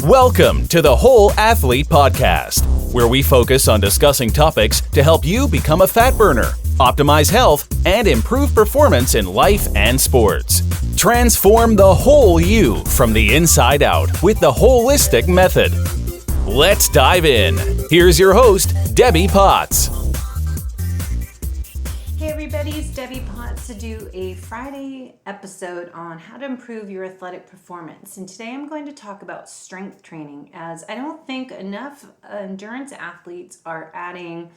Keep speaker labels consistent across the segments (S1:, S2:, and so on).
S1: Welcome to the Whole Athlete Podcast, where we focus on discussing topics to help you become a fat burner, optimize health, and improve performance in life and sports. Transform the whole you from the inside out with the holistic method. Let's dive in. Here's your host, Debbie Potts.
S2: Hey everybody, it's Debbie Potts to do a Friday episode on how to improve your athletic performance. And today I'm going to talk about strength training, as I don't think enough endurance athletes are adding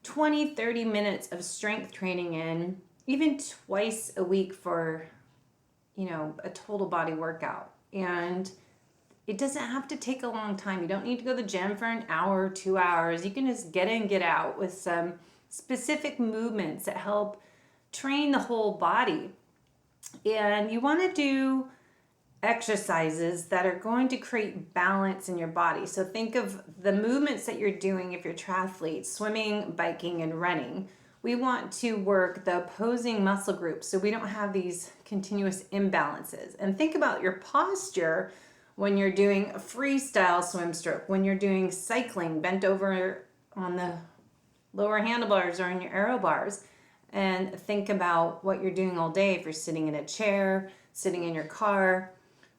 S2: 20-30 minutes of strength training in, even twice a week for, a total body workout. And it doesn't have to take a long time. You don't need to go to the gym for an hour or 2 hours. You can just get in, get out with some specific movements that help train the whole body. And you want to do exercises that are going to create balance in your body. So think of the movements that you're doing if you're triathletes, swimming, biking, and running. We want to work the opposing muscle groups so we don't have these continuous imbalances. And think about your posture when you're doing a freestyle swim stroke, when you're doing cycling, bent over on the lower handlebars or in your aero bars, and think about what you're doing all day. If you're sitting in a chair, sitting in your car,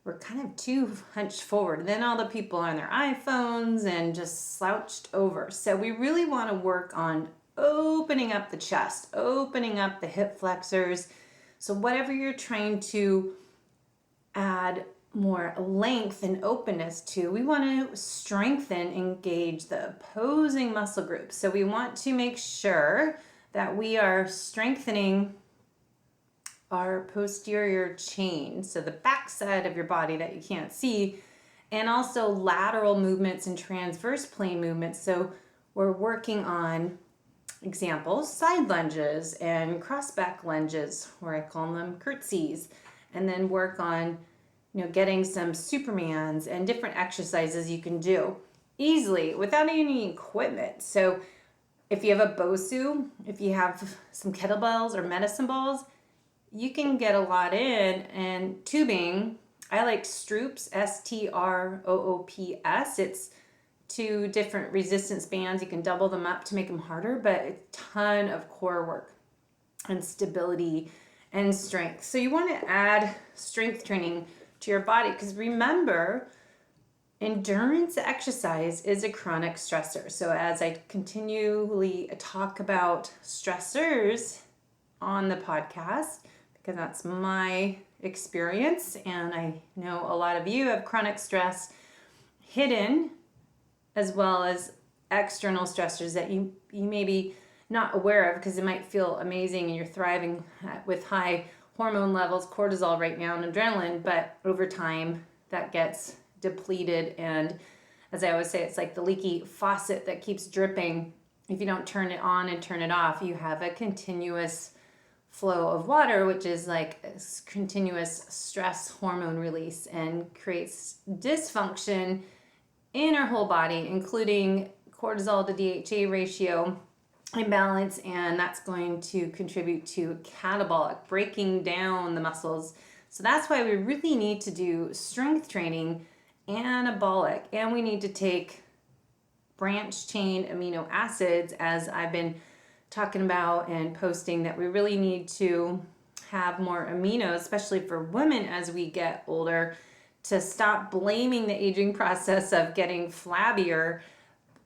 S2: we're kind of too hunched forward. Then all the people on their iPhones and just slouched over. So we really want to work on opening up the chest, opening up the hip flexors. So whatever you're trying to add more length and openness to, we want to strengthen, engage the opposing muscle groups. So we want to make sure that we are strengthening our posterior chain, so the back side of your body that you can't see, and also lateral movements and transverse plane movements. So we're working on examples, side lunges and cross back lunges, or I call them curtsies, and then work on getting some Supermans and different exercises you can do easily without any equipment. So if you have a BOSU, if you have some kettlebells or medicine balls, you can get a lot in. And tubing, I like Stroops, S-T-R-O-O-P-S. It's 2 different resistance bands. You can double them up to make them harder, but a ton of core work and stability and strength. So you want to add strength training to your body, because remember, endurance exercise is a chronic stressor. So as I continually talk about stressors on the podcast, because that's my experience, and I know a lot of you have chronic stress hidden as well as external stressors that you may be not aware of, because it might feel amazing and you're thriving with high hormone levels, cortisol right now, and adrenaline, but over time that gets depleted. And as I always say, it's like the leaky faucet that keeps dripping. If you don't turn it on and turn it off, you have a continuous flow of water, which is like a continuous stress hormone release and creates dysfunction in our whole body, including cortisol to DHA ratio imbalance, and that's going to contribute to catabolic, breaking down the muscles. So that's why we really need to do strength training, anabolic, and we need to take branch chain amino acids, as I've been talking about and posting, that we really need to have more aminos, especially for women as we get older, to stop blaming the aging process of getting flabbier.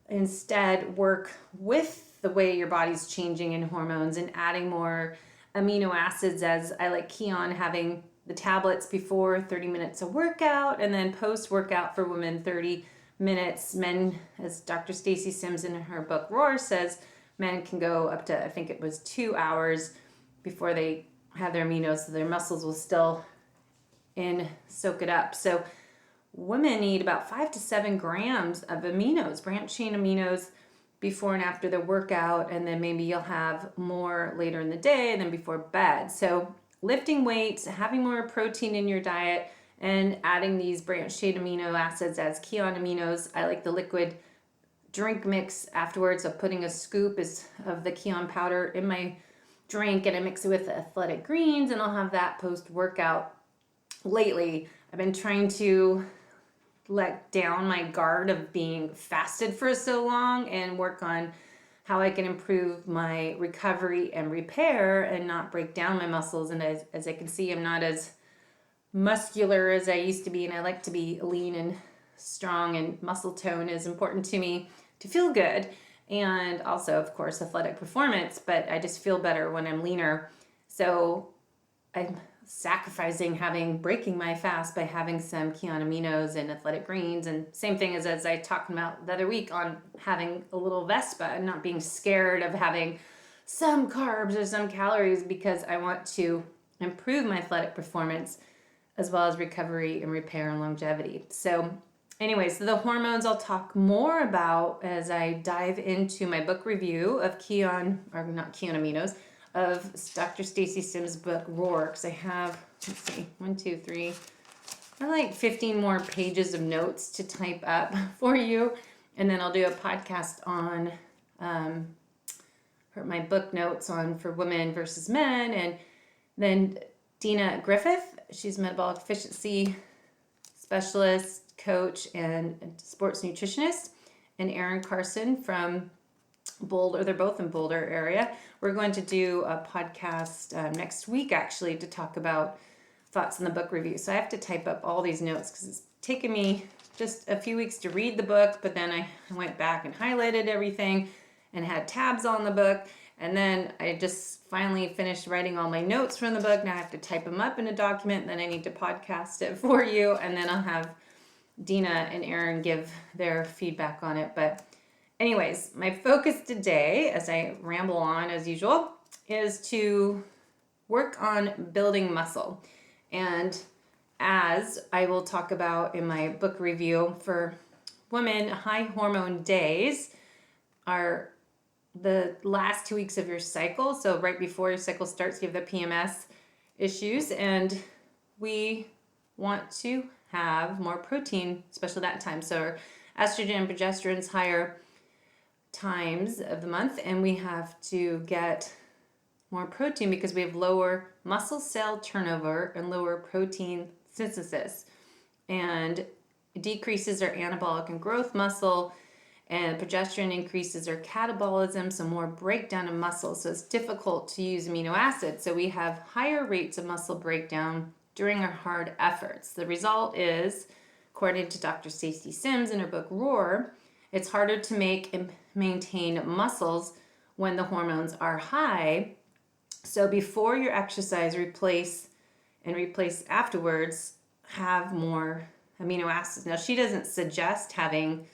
S2: Instead, work with the way your body's changing in hormones and adding more amino acids, as I like Keon having the tablets before 30 minutes of workout, and then post-workout for women 30 minutes. Men, as Dr. Stacy Sims in her book Roar says, men can go up to, I think it was 2 hours before they have their aminos, so their muscles will still soak it up. So women need about 5 to 7 grams of aminos, branch chain aminos, before and after the workout, and then maybe you'll have more later in the day and then before bed. So lifting weights, having more protein in your diet, and adding these branch chain amino acids as Keon aminos. I like the liquid drink mix afterwards of putting a scoop of the Keon powder in my drink, and I mix it with the athletic greens, and I'll have that post-workout. Lately, I've been trying to let down my guard of being fasted for so long and work on how I can improve my recovery and repair and not break down my muscles. And as I can see, I'm not as muscular as I used to be, and I like to be lean and strong, and muscle tone is important to me to feel good, and also, of course, athletic performance, but I just feel better when I'm leaner. So I'm sacrificing breaking my fast by having some Kion aminos and athletic greens, and same thing as I talked about the other week on having a little Vespa and not being scared of having some carbs or some calories, because I want to improve my athletic performance as well as recovery and repair and longevity. So anyways, the hormones I'll talk more about as I dive into my book review of Kion, or not Kion aminos, of Dr. Stacy Sims' book, Roar, because I have, let's see, 1, 2, 3, I have like 15 more pages of notes to type up for you. And then I'll do a podcast on my book notes on for women versus men. And then Dina Griffith, she's a metabolic efficiency specialist, coach, and sports nutritionist. And Aaron Carson from Boulder, they're both in Boulder area. We're going to do a podcast next week, actually, to talk about thoughts on the book review. So I have to type up all these notes because it's taken me just a few weeks to read the book, but then I went back and highlighted everything and had tabs on the book. And then I just finally finished writing all my notes from the book. Now I have to type them up in a document, then I need to podcast it for you, and then I'll have Dina and Aaron give their feedback on it. But anyways, my focus today, as I ramble on as usual, is to work on building muscle. And as I will talk about in my book review, for women, high hormone days are the last 2 weeks of your cycle. So right before your cycle starts, you have the PMS issues, and we want to have more protein, especially that time. So our estrogen and progesterone's higher times of the month, and we have to get more protein because we have lower muscle cell turnover and lower protein synthesis, and it decreases our anabolic and growth muscle, and progesterone increases our catabolism, so more breakdown of muscle. So it's difficult to use amino acids, so we have higher rates of muscle breakdown during our hard efforts. The result is, according to Dr. Stacy Sims in her book Roar, it's harder to make and maintain muscles when the hormones are high. So before your exercise, replace afterwards, have more amino acids. Now, she doesn't suggest having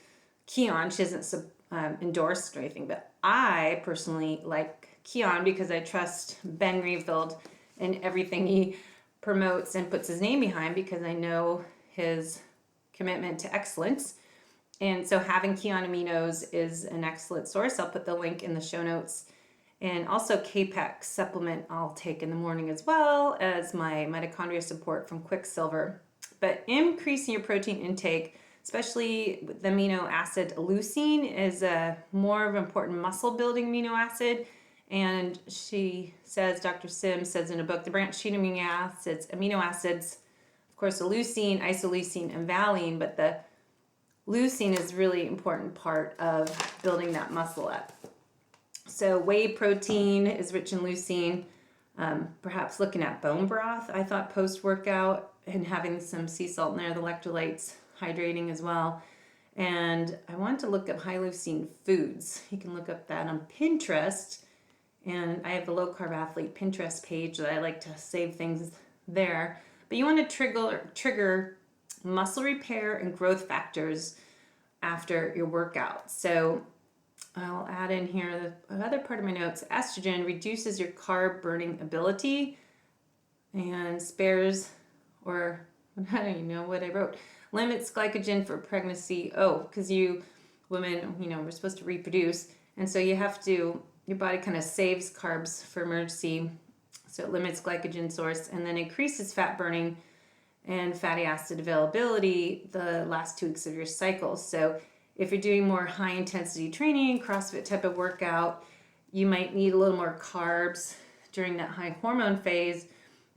S2: Kion. She doesn't endorse or anything, but I personally like Kion because I trust Ben Greenfield and everything he promotes and puts his name behind, because I know his commitment to excellence. And so having Kion aminos is an excellent source. I'll put the link in the show notes. And also KPEC supplement I'll take in the morning, as well as my mitochondria support from Quicksilver. But increasing your protein intake, especially with the amino acid leucine, is a more of an important muscle building amino acid. And she says, Dr. Sims says in a book, the branched chain amino acids, of course, the leucine, isoleucine, and valine, but the leucine is really important part of building that muscle up. So whey protein is rich in leucine. Perhaps looking at bone broth, I thought post-workout, and having some sea salt in there, the electrolytes, hydrating as well. And I want to look up high leucine foods. You can look up that on Pinterest. And I have the Low Carb Athlete Pinterest page that I like to save things there. But you want to trigger muscle repair and growth factors after your workout. So I'll add in here the other part of my notes. Estrogen reduces your carb burning ability and spares, or I don't even know what I wrote, limits glycogen for pregnancy. Oh, because you women, we're supposed to reproduce. And so you have to, your body kind of saves carbs for emergency. So it limits glycogen source, and then increases fat burning and fatty acid availability the last 2 weeks of your cycle. So if you're doing more high intensity training, CrossFit type of workout, you might need a little more carbs during that high hormone phase.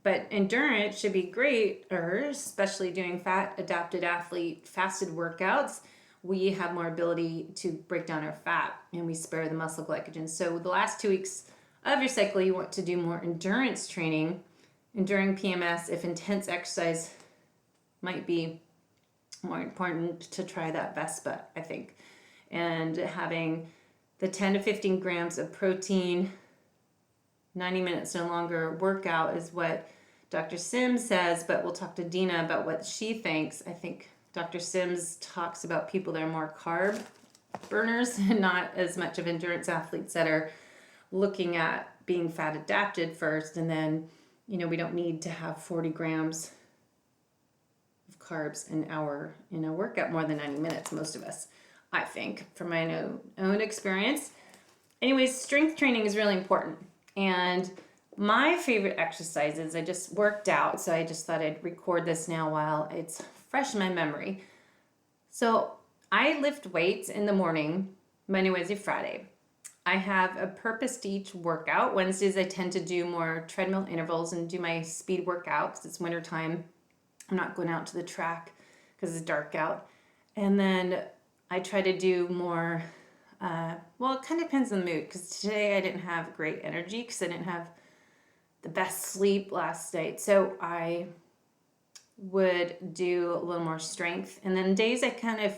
S2: But endurance should be great, or especially doing fat adapted athlete fasted workouts. We have more ability to break down our fat and we spare the muscle glycogen. So the last 2 weeks of your cycle, you want to do more endurance training. And during PMS, if intense exercise might be more important, to try that Vespa, I think. And having the 10 to 15 grams of protein, 90 minutes no longer workout is what Dr. Sims says, but we'll talk to Dina about what she thinks. I think Dr. Sims talks about people that are more carb burners and not as much of endurance athletes that are looking at being fat adapted first, and then, we don't need to have 40 grams of carbs an hour in a workout more than 90 minutes, most of us, I think, from my own experience. Anyways, strength training is really important. And my favorite exercises, I just worked out, so I just thought I'd record this now while it's fresh in my memory. So I lift weights in the morning, Monday, Wednesday, Friday. I have a purpose to each workout. Wednesdays, I tend to do more treadmill intervals and do my speed workout because it's wintertime. I'm not going out to the track because it's dark out. And then I try to do more, it kind of depends on the mood, because today I didn't have great energy because I didn't have the best sleep last night. So I would do a little more strength. And then days I kind of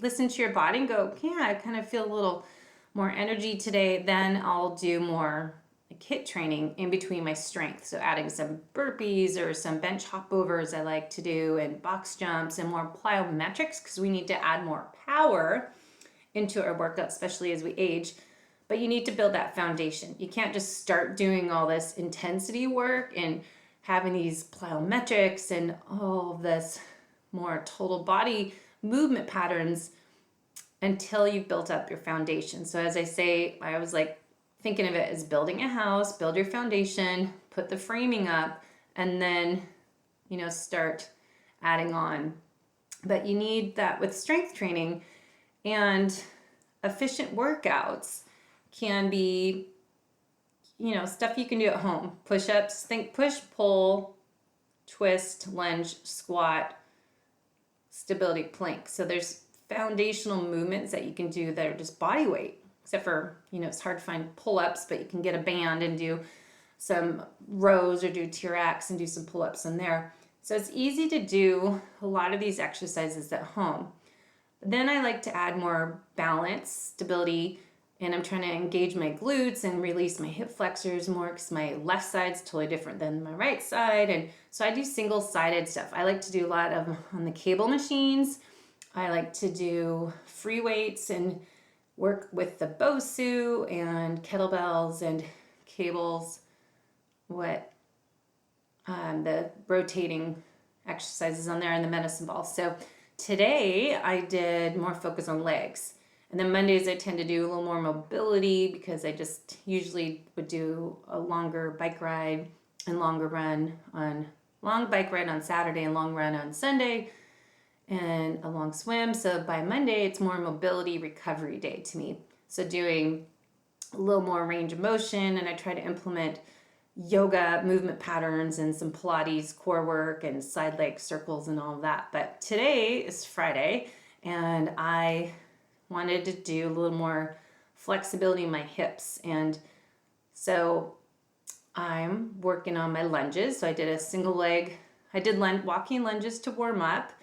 S2: listen to your body and go, yeah, I kind of feel a little more energy today. Then I'll do more like HIIT training in between my strength. So adding some burpees or some bench hopovers I like to do, and box jumps and more plyometrics, because we need to add more power into our workout, especially as we age. But you need to build that foundation. You can't just start doing all this intensity work and having these plyometrics and all of this more total body movement patterns until you've built up your foundation. So as I say, I was like thinking of it as building a house, build your foundation, put the framing up, and then, start adding on. But you need that with strength training, and efficient workouts can be, stuff you can do at home. Push-ups, think push, pull, twist, lunge, squat, stability plank. So there's foundational movements that you can do that are just body weight, except for, it's hard to find pull-ups, but you can get a band and do some rows or do TRX and do some pull-ups in there. So it's easy to do a lot of these exercises at home. Then I like to add more balance, stability, and I'm trying to engage my glutes and release my hip flexors more, because my left side's totally different than my right side. And so I do single-sided stuff. I like to do a lot of on the cable machines. I like to do free weights and work with the BOSU and kettlebells and cables, the rotating exercises on there, and the medicine ball. So today I did more focus on legs. And then Mondays I tend to do a little more mobility, because I just usually would do a longer bike ride and long bike ride on Saturday and long run on Sunday and a long swim. So by Monday it's more mobility recovery day to me. So doing a little more range of motion, and I try to implement yoga movement patterns and some Pilates core work and side leg circles and all of that. But today is Friday, and I wanted to do a little more flexibility in my hips. So I'm working on my lunges. So I did a single leg. I did walking lunges to warm up,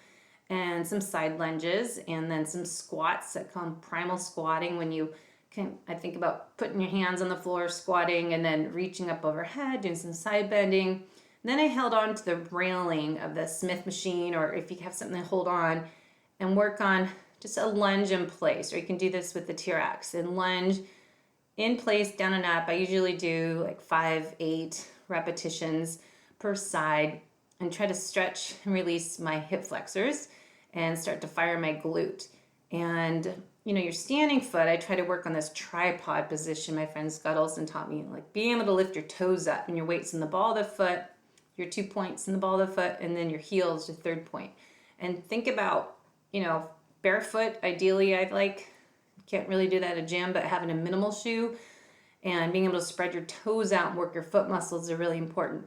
S2: and some side lunges, and then some squats. I call them primal squatting, when you can, I think about putting your hands on the floor, squatting, and then reaching up overhead, doing some side bending. And then I held on to the railing of the Smith machine, or if you have something to hold on, and work on just a lunge in place. Or you can do this with the TRX, and lunge in place, down and up. I usually do like 5-8 repetitions per side, and try to stretch and release my hip flexors and start to fire my glute. And your standing foot, I try to work on this tripod position. My friend Scott Olson taught me, like being able to lift your toes up, and your weight's in the ball of the foot, your 2 points in the ball of the foot, and then your heel is your third point. And think about, barefoot, ideally can't really do that at a gym, but having a minimal shoe and being able to spread your toes out and work your foot muscles are really important.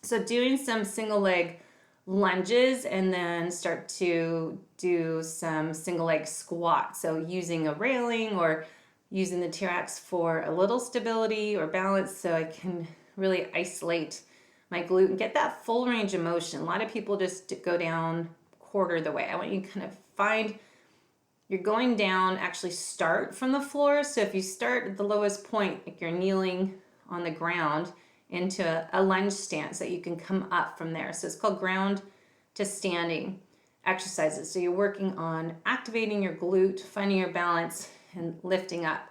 S2: So doing some single leg lunges and then start to do some single leg squats. So using a railing or using the T-Rex for a little stability or balance so I can really isolate my glute and get that full range of motion. A lot of people just go down quarter the way. I want you to kind of find you're going down, actually start from the floor. So if you start at the lowest point, like you're kneeling on the ground into a lunge stance, that you can come up from there. So it's called ground to standing exercises. So you're working on activating your glute, finding your balance, and lifting up.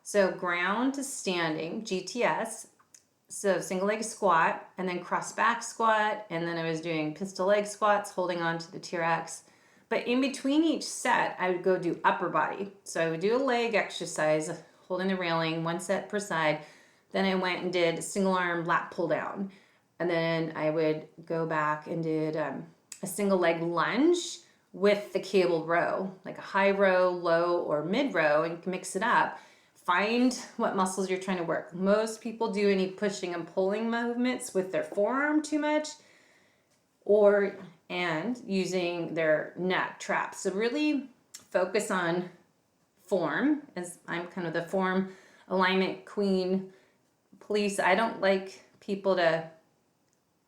S2: So ground to standing, GTS. So single leg squat, and then cross back squat, and then I was doing pistol leg squats, holding on to the T-Rex. But in between each set, I would go do upper body. So I would do a leg exercise, holding the railing, 1 set per side. Then I went and did single arm lat pull down. And then I would go back and did a single leg lunge with the cable row, like a high row, low, or mid row, and you can mix it up. Find what muscles you're trying to work. Most people do any pushing and pulling movements with their forearm too much, and using their neck traps. So really focus on form, as I'm kind of the form alignment queen police. I don't like people to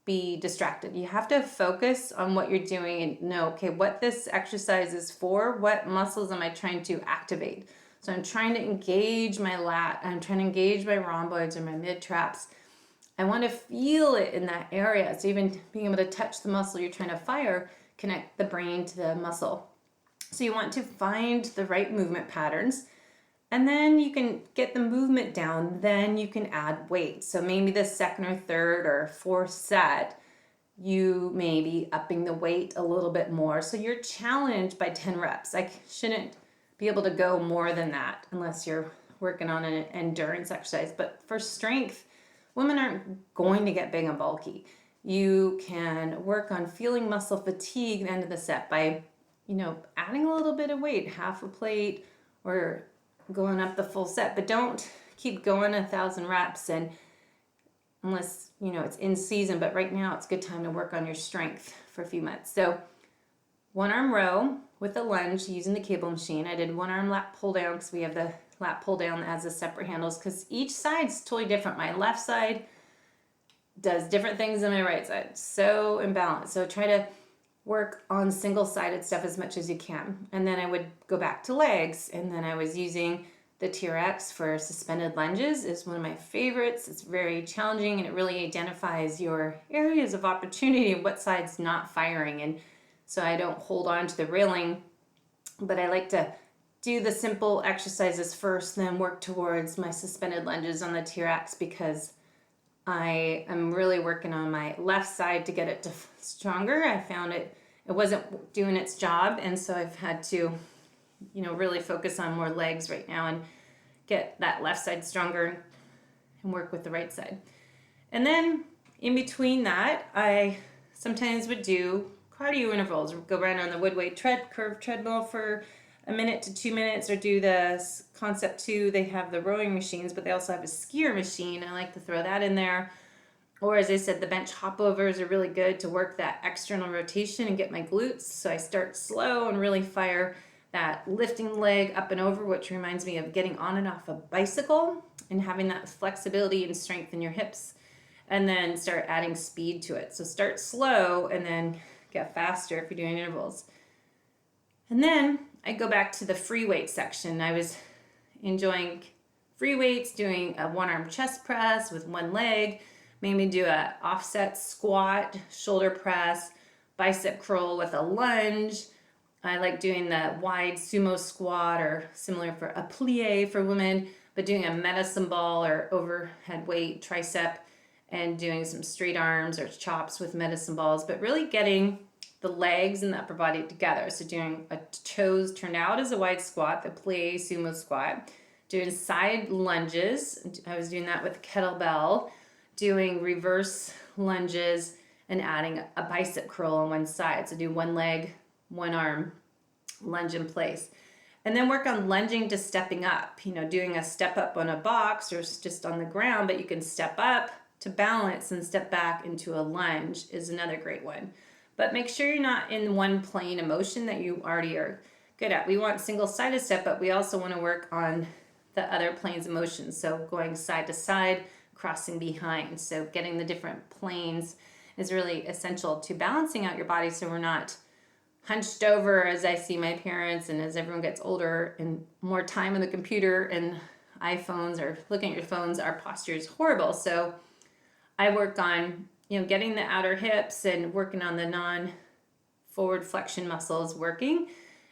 S2: be distracted. You have to focus on what you're doing and know, okay, what this exercise is for, what muscles am I trying to activate? So I'm trying to engage my lat, I'm trying to engage my rhomboids or my mid traps. I want to feel it in that area. So even being able to touch the muscle you're trying to fire, connect the brain to the muscle. So you want to find the right movement patterns, and then you can get the movement down, then you can add weight. So maybe the second or third or fourth set, you may be upping the weight a little bit more. So you're challenged by 10 reps. I shouldn't be able to go more than that unless you're working on an endurance exercise. But for strength, women aren't going to get big and bulky. You can work on feeling muscle fatigue at the end of the set by, adding a little bit of weight, half a plate or going up the full set, but don't keep going 1,000 reps and unless, it's in season, but right now it's a good time to work on your strength for a few months. So 1 arm row with a lunge using the cable machine. I did 1 arm lat pull down because we have the lat pull down as the separate handles because each side's totally different. My left side does different things than my right side. So imbalanced. So try to work on single-sided stuff as much as you can. And then I would go back to legs, and then I was using the T-Rex for suspended lunges. Is one of my favorites. It's very challenging, and it really identifies your areas of opportunity and what side's not firing. And so I don't hold on to the railing, but I like to do the simple exercises first, then work towards my suspended lunges on the T-Rex because I am really working on my left side to get it to stronger. I found it wasn't doing its job, and so I've had to, really focus on more legs right now and get that left side stronger and work with the right side. And then in between that, I sometimes would do cardio intervals, go around on the Woodway curved treadmill for a minute to 2 minutes, or do the Concept 2. They have the rowing machines, but they also have a skier machine. I like to throw that in there. Or as I said, the bench hopovers are really good to work that external rotation and get my glutes. So I start slow and really fire that lifting leg up and over, which reminds me of getting on and off a bicycle and having that flexibility and strength in your hips. And then start adding speed to it. So start slow and then get faster if you're doing intervals. And then I go back to the free weight section. I was enjoying free weights, doing a 1-arm chest press with one leg, maybe do a offset squat, shoulder press, bicep curl with a lunge. I like doing the wide sumo squat, or similar for a plie for women, but doing a medicine ball or overhead weight tricep, and doing some straight arms or chops with medicine balls, but really getting the legs and the upper body together. So doing a toes turned out as a wide squat, the plie sumo squat, doing side lunges. I was doing that with kettlebell, doing reverse lunges, and adding a bicep curl on one side. So do one leg, one arm, lunge in place. And then work on lunging to stepping up, doing a step up on a box or just on the ground, but you can step up, to balance and step back into a lunge is another great one. But make sure you're not in one plane of motion that you already are good at. We want single-sided step, but we also want to work on the other planes of motion. So going side to side, crossing behind. So getting the different planes is really essential to balancing out your body so we're not hunched over as I see my parents, and as everyone gets older and more time on the computer and iPhones or looking at your phones, our posture is horrible. So I work on, getting the outer hips and working on the non-forward flexion muscles working.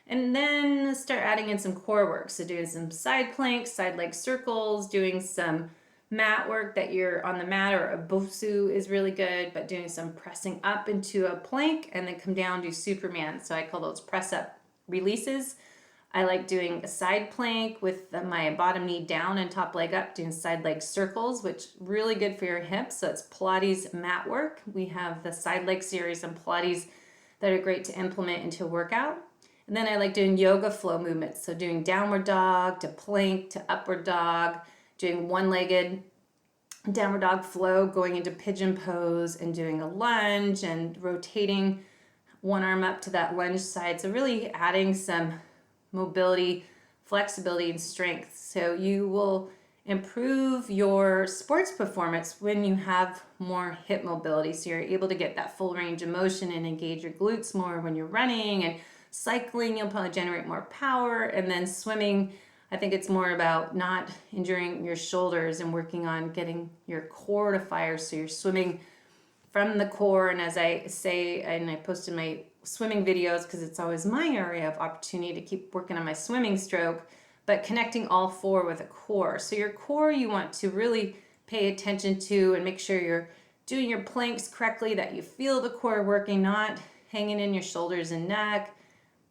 S2: And then start adding in some core work. So doing some side planks, side leg circles, doing some mat work that you're on the mat, or a bosu is really good, but doing some pressing up into a plank and then come down, do Superman. So I call those press up releases. I like doing a side plank with my bottom knee down and top leg up, doing side leg circles, which really good for your hips. So it's Pilates mat work. We have the side leg series and Pilates that are great to implement into a workout. And then I like doing yoga flow movements. So doing downward dog to plank to upward dog, doing one-legged downward dog flow, going into pigeon pose and doing a lunge and rotating one arm up to that lunge side. So really adding some mobility, flexibility, and strength. So you will improve your sports performance when you have more hip mobility. So you're able to get that full range of motion and engage your glutes more when you're running, and cycling, you'll probably generate more power. And then swimming, I think it's more about not injuring your shoulders and working on getting your core to fire. So you're swimming from the core. And as I say, and I posted my swimming videos because it's always my area of opportunity to keep working on my swimming stroke, but connecting all four with a core. So your core you want to really pay attention to and make sure you're doing your planks correctly, that you feel the core working, not hanging in your shoulders and neck.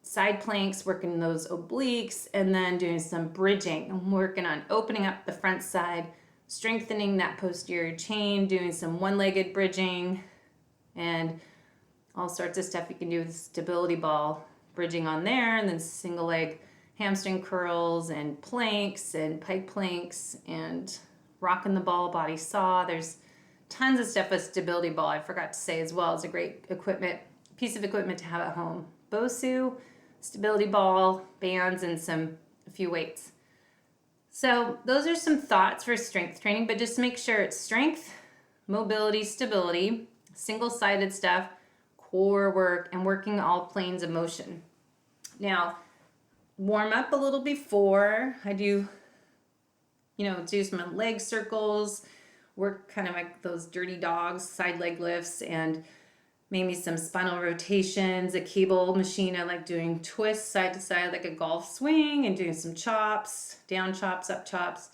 S2: Side planks, working those obliques, and then doing some bridging. I'm working on opening up the front side, strengthening that posterior chain, doing some one-legged bridging, and all sorts of stuff you can do with stability ball, bridging on there, and then single leg hamstring curls and planks and pike planks and rocking the ball body saw. There's tons of stuff with stability ball. I forgot to say as well, it's a great piece of equipment to have at home. Bosu, stability ball, bands, and a few weights. So those are some thoughts for strength training, but just make sure it's strength, mobility, stability, single-sided stuff, core work, and working all planes of motion. Now, warm up a little before. I do some leg circles, work kind of like those dirty dogs, side leg lifts, and maybe some spinal rotations, a cable machine. I like doing twists side to side like a golf swing, and doing some chops, down chops, up chops,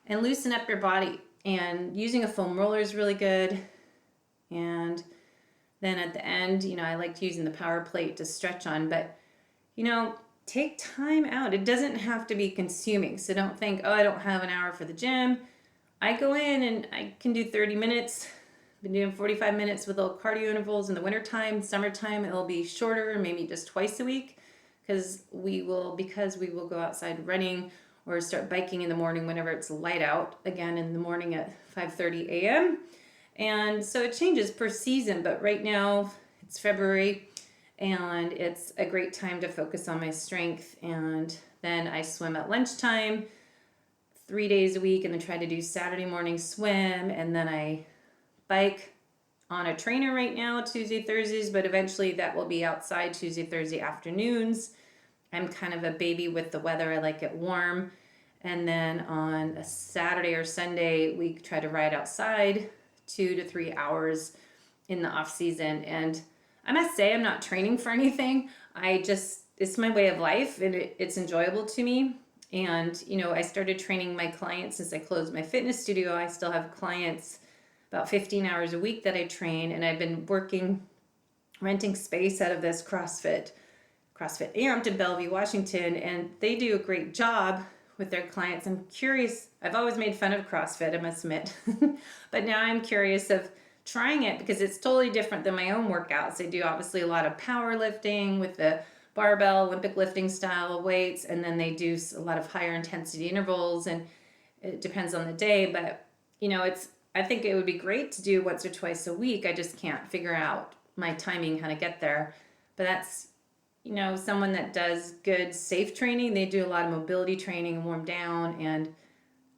S2: and loosen up your body. And using a foam roller is really good. And then at the end, I liked using the power plate to stretch on, but take time out. It doesn't have to be consuming. So don't think, I don't have an hour for the gym. I go in and I can do 30 minutes. Been doing 45 minutes with little cardio intervals in the wintertime. Summertime, it'll be shorter, maybe just twice a week, because we will go outside running or start biking in the morning whenever it's light out, again in the morning at 5:30 a.m. And so it changes per season, but right now it's February and it's a great time to focus on my strength. And then I swim at lunchtime 3 days a week, and then try to do Saturday morning swim, and then I bike on a trainer right now, Tuesday, Thursdays, but eventually that will be outside Tuesday, Thursday afternoons. I'm kind of a baby with the weather. I like it warm. And then on a Saturday or Sunday, we try to ride outside 2 to 3 hours in the off season. And I must say, I'm not training for anything. It's my way of life, and it's enjoyable to me. And, I started training my clients since I closed my fitness studio. I still have clients about 15 hours a week that I train, and I've been renting space out of this CrossFit Amped in Bellevue, Washington, and they do a great job with their clients. I'm curious. I've always made fun of CrossFit, I must admit, but now I'm curious of trying it because it's totally different than my own workouts. They do obviously a lot of powerlifting with the barbell, Olympic lifting style weights, and then they do a lot of higher intensity intervals, and it depends on the day, but I think it would be great to do once or twice a week. I just can't figure out my timing, how to get there. But that's, someone that does good safe training. They do a lot of mobility training and warm down. And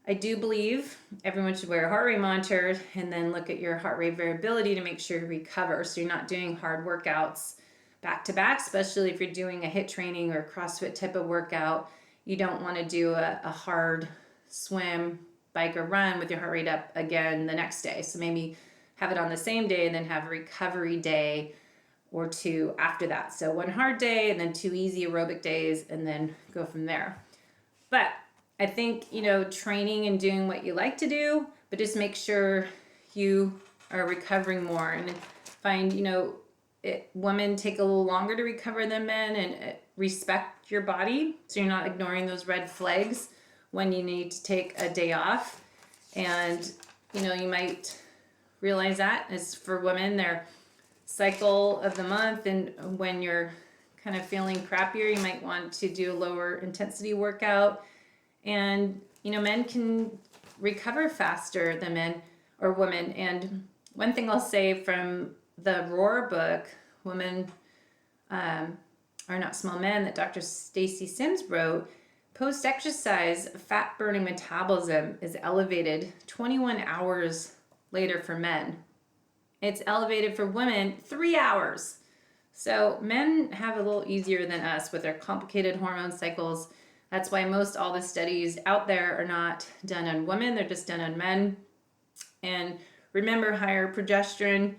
S2: I do believe everyone should wear a heart rate monitor and then look at your heart rate variability to make sure you recover. So you're not doing hard workouts back to back, especially if you're doing a HIIT training or a CrossFit type of workout. You don't want to do a hard swim, bike, or run with your heart rate up again the next day. So maybe have it on the same day and then have a recovery day or two after that. So one hard day and then 2 easy aerobic days, and then go from there. But I think, training and doing what you like to do, but just make sure you are recovering more, and find, women take a little longer to recover than men, and respect your body so you're not ignoring those red flags when you need to take a day off. And, you might realize that as for women, their cycle of the month, and when you're kind of feeling crappier, you might want to do a lower intensity workout. And, men can recover faster than men or women. And one thing I'll say from the Roar book, Women Are Not Small Men, that Dr. Stacy Sims wrote, post-exercise fat burning metabolism is elevated 21 hours later for men. It's elevated for women 3 hours. So men have a little easier than us with their complicated hormone cycles. That's why most all the studies out there are not done on women, they're just done on men. And remember, higher progesterone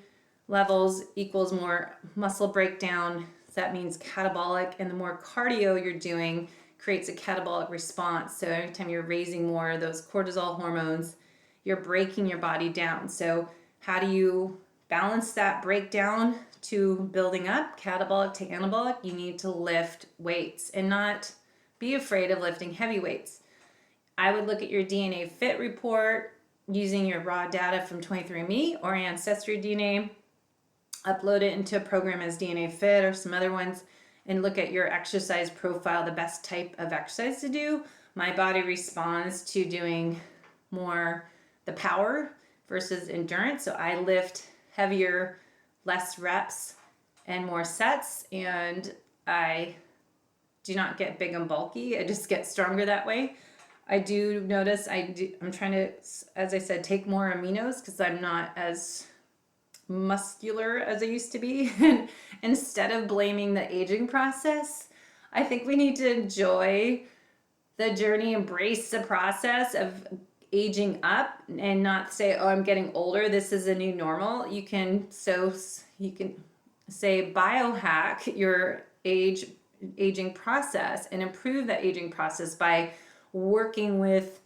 S2: levels equals more muscle breakdown. So that means catabolic, and the more cardio you're doing creates a catabolic response. So anytime you're raising more of those cortisol hormones, you're breaking your body down. So how do you balance that breakdown to building up, catabolic to anabolic? You need to lift weights and not be afraid of lifting heavy weights. I would look at your DNA Fit report using your raw data from 23andMe or Ancestry DNA, upload it into a program as DNA Fit or some other ones, and look at your exercise profile, the best type of exercise to do. My body responds to doing more the power versus endurance. So I lift heavier, less reps and more sets, and I do not get big and bulky. I just get stronger that way. I do notice I'm trying to, as I said, take more aminos because I'm not as muscular as I used to be. And instead of blaming the aging process, I think we need to enjoy the journey, embrace the process of aging up, and not say, oh, I'm getting older, this is a new normal. You can say biohack your aging process and improve that aging process by working with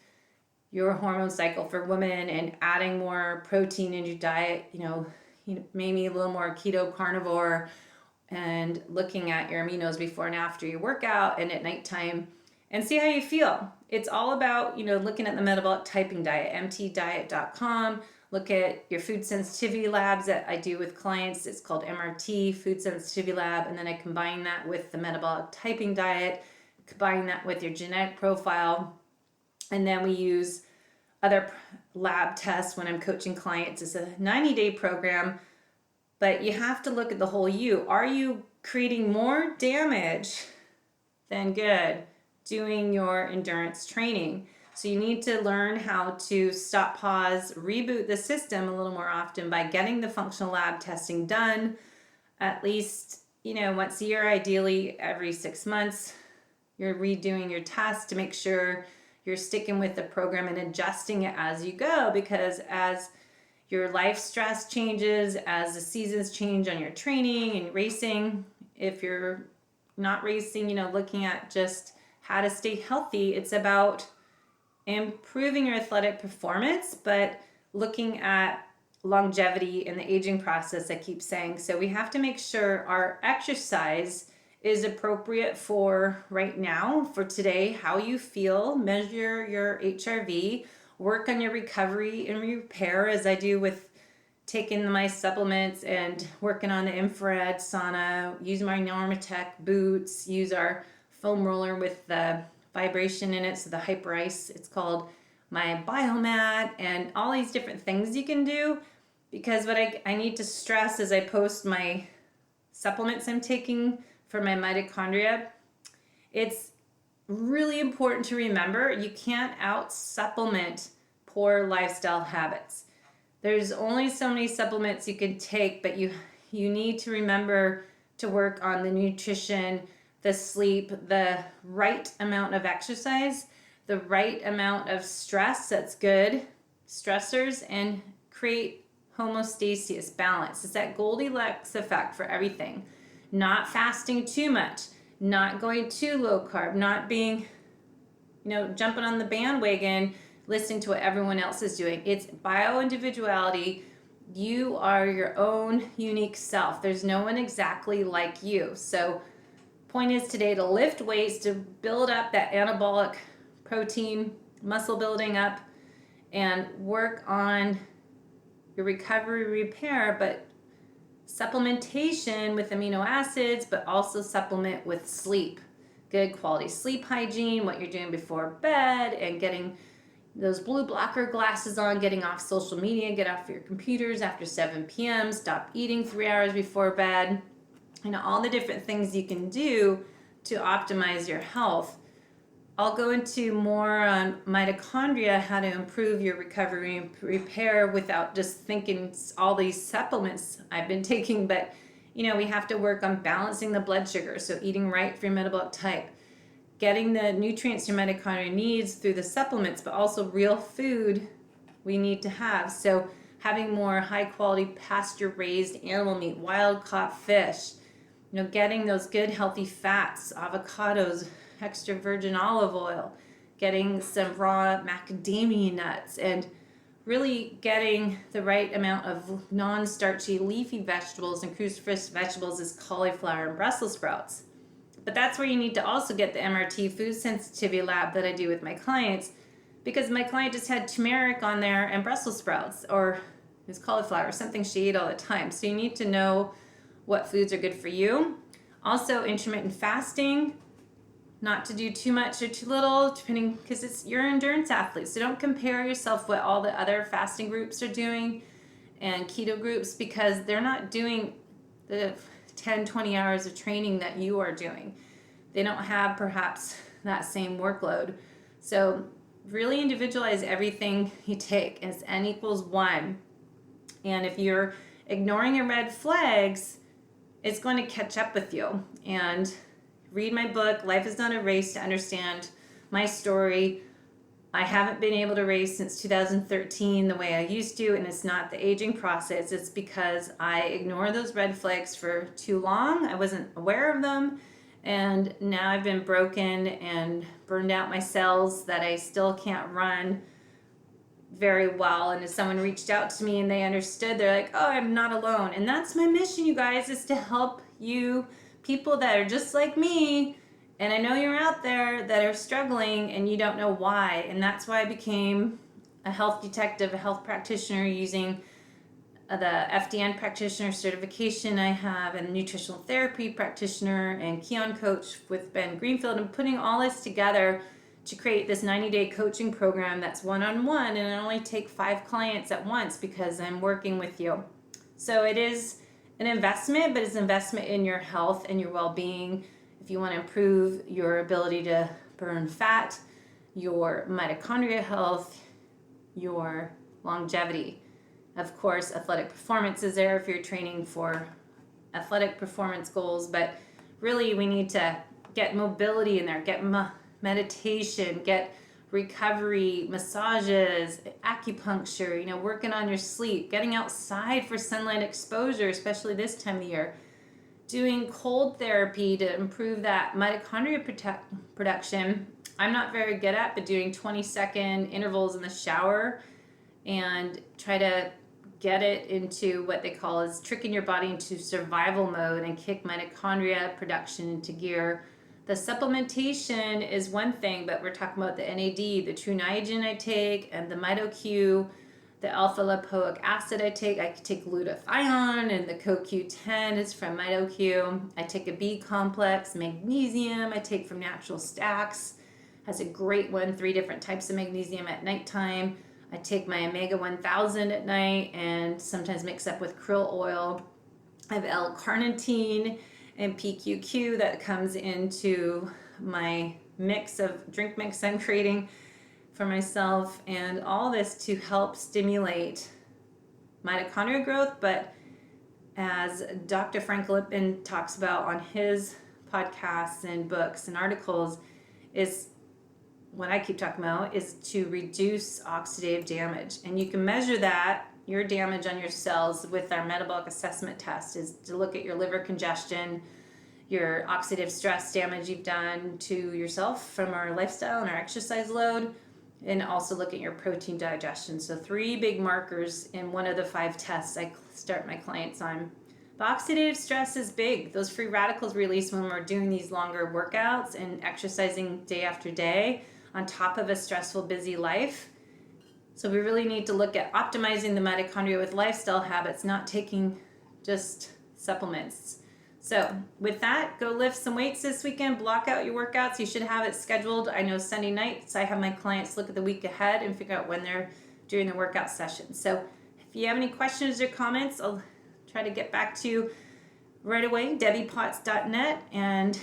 S2: your hormone cycle for women and adding more protein in your diet, maybe a little more keto carnivore, and looking at your aminos before and after your workout and at nighttime, and see how you feel. It's all about, looking at the metabolic typing diet, mtdiet.com. Look at your food sensitivity labs that I do with clients. It's called MRT, food sensitivity lab. And then I combine that with the metabolic typing diet, combine that with your genetic profile. And then we use other lab tests when I'm coaching clients. It's a 90-day program, but you have to look at the whole you. Are you creating more damage than good doing your endurance training? So you need to learn how to stop, pause, reboot the system a little more often by getting the functional lab testing done at least, once a year, ideally every 6 months. You're redoing your tests to make sure you're sticking with the program and adjusting it as you go, because as your life stress changes, as the seasons change on your training and racing, if you're not racing, looking at just how to stay healthy, it's about improving your athletic performance, but looking at longevity and the aging process, I keep saying. So we have to make sure our exercise is appropriate for right now, for today, how you feel, measure your HRV, work on your recovery and repair, as I do with taking my supplements and working on the infrared sauna, use my Normatec boots, use our foam roller with the vibration in it, so the Hyper Ice, it's called my biomat, and all these different things you can do. Because what I need to stress as I post my supplements I'm taking for my mitochondria, it's really important to remember you can't out supplement poor lifestyle habits. There's only so many supplements you can take, but you need to remember to work on the nutrition, the sleep, the right amount of exercise, the right amount of stress that's good, stressors, and create homeostasis, balance. It's that Goldilocks effect for everything. Not fasting too much, not going too low carb, not being, jumping on the bandwagon, listening to what everyone else is doing. It's bio-individuality. You are your own unique self. There's no one exactly like you. So point is today to lift weights, to build up that anabolic protein, muscle building up, and work on your recovery repair, but supplementation with amino acids, but also supplement with sleep. Good quality sleep hygiene, what you're doing before bed, and getting those blue blocker glasses on, getting off social media, get off your computers after 7 p.m., stop eating 3 hours before bed. All the different things you can do to optimize your health. I'll go into more on mitochondria, how to improve your recovery and repair without just thinking all these supplements I've been taking. But, we have to work on balancing the blood sugar. So eating right for your metabolic type, getting the nutrients your mitochondria needs through the supplements, but also real food we need to have. So having more high quality pasture raised animal meat, wild caught fish, getting those good healthy fats, avocados, extra virgin olive oil, getting some raw macadamia nuts, and really getting the right amount of non-starchy leafy vegetables and cruciferous vegetables is cauliflower and Brussels sprouts. But that's where you need to also get the MRT food sensitivity lab that I do with my clients, because my client just had turmeric on there and Brussels sprouts, or it's cauliflower, something she ate all the time. So you need to know what foods are good for you. Also intermittent fasting, not to do too much or too little, depending, because you're an endurance athlete. So don't compare yourself with all the other fasting groups are doing and keto groups, because they're not doing the 10, 20 hours of training that you are doing. They don't have perhaps that same workload. So really individualize everything you take as N equals 1. And if you're ignoring your red flags, it's going to catch up with you. And read my book, Life is Not a Race, to understand my story. I haven't been able to race since 2013 the way I used to, and it's not the aging process. It's because I ignored those red flags for too long. I wasn't aware of them, and now I've been broken and burned out my cells that I still can't run very well. And if someone reached out to me and they understood, they're like, oh, I'm not alone. And that's my mission, you guys, is to help you, people that are just like me. And I know you're out there that are struggling and you don't know why. And that's why I became a health detective, a health practitioner, using the FDN practitioner certification I have, and nutritional therapy practitioner and Keon coach with Ben Greenfield, and putting all this together to create this 90-day coaching program that's one-on-one, and I only take 5 clients at once because I'm working with you. So it is an investment, but it's an investment in your health and your well-being. If you want to improve your ability to burn fat, your mitochondria health, your longevity. Of course, athletic performance is there if you're training for athletic performance goals, but really we need to get mobility in there, get meditation, get recovery, massages, acupuncture, working on your sleep, getting outside for sunlight exposure, especially this time of year, doing cold therapy to improve that mitochondria production. I'm not very good at, but doing 20-second intervals in the shower and try to get it into what they call is tricking your body into survival mode and kick mitochondria production into gear. The supplementation is one thing, but we're talking about the NAD, the True Niagen I take, and the MitoQ, the alpha lipoic acid I take. I take glutathione, and the CoQ10 is from MitoQ. I take a B complex, magnesium I take from Natural Stacks, has a great one, 3 different types of magnesium at nighttime. I take my Omega 1000 at night and sometimes mix up with krill oil. I have L-carnitine and PQQ that comes into my drink mix I'm creating for myself, and all this to help stimulate mitochondrial growth. But as Dr. Frank Lipton talks about on his podcasts and books and articles, is what I keep talking about is to reduce oxidative damage. And you can measure that, your damage on your cells, with our metabolic assessment test, is to look at your liver congestion, your oxidative stress damage you've done to yourself from our lifestyle and our exercise load, and also look at your protein digestion. So 3 big markers in one of the 5 tests I start my clients on. The oxidative stress is big. Those free radicals release when we're doing these longer workouts and exercising day after day on top of a stressful, busy life. So we really need to look at optimizing the mitochondria with lifestyle habits, not taking just supplements. So with that, go lift some weights this weekend, block out your workouts. You should have it scheduled. I know Sunday nights, I have my clients look at the week ahead and figure out when they're doing the workout session. So if you have any questions or comments, I'll try to get back to you right away, debbiepotts.net, and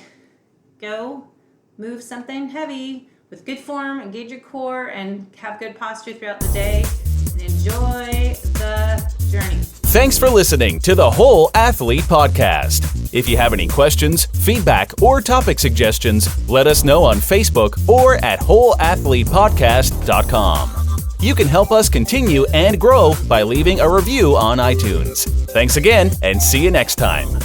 S2: go move something heavy with good form, engage your core, and have good posture throughout the day, and enjoy the journey.
S1: Thanks for listening to the Whole Athlete Podcast. If you have any questions, feedback, or topic suggestions, let us know on Facebook or at wholeathletepodcast.com. You can help us continue and grow by leaving a review on iTunes. Thanks again, and see you next time.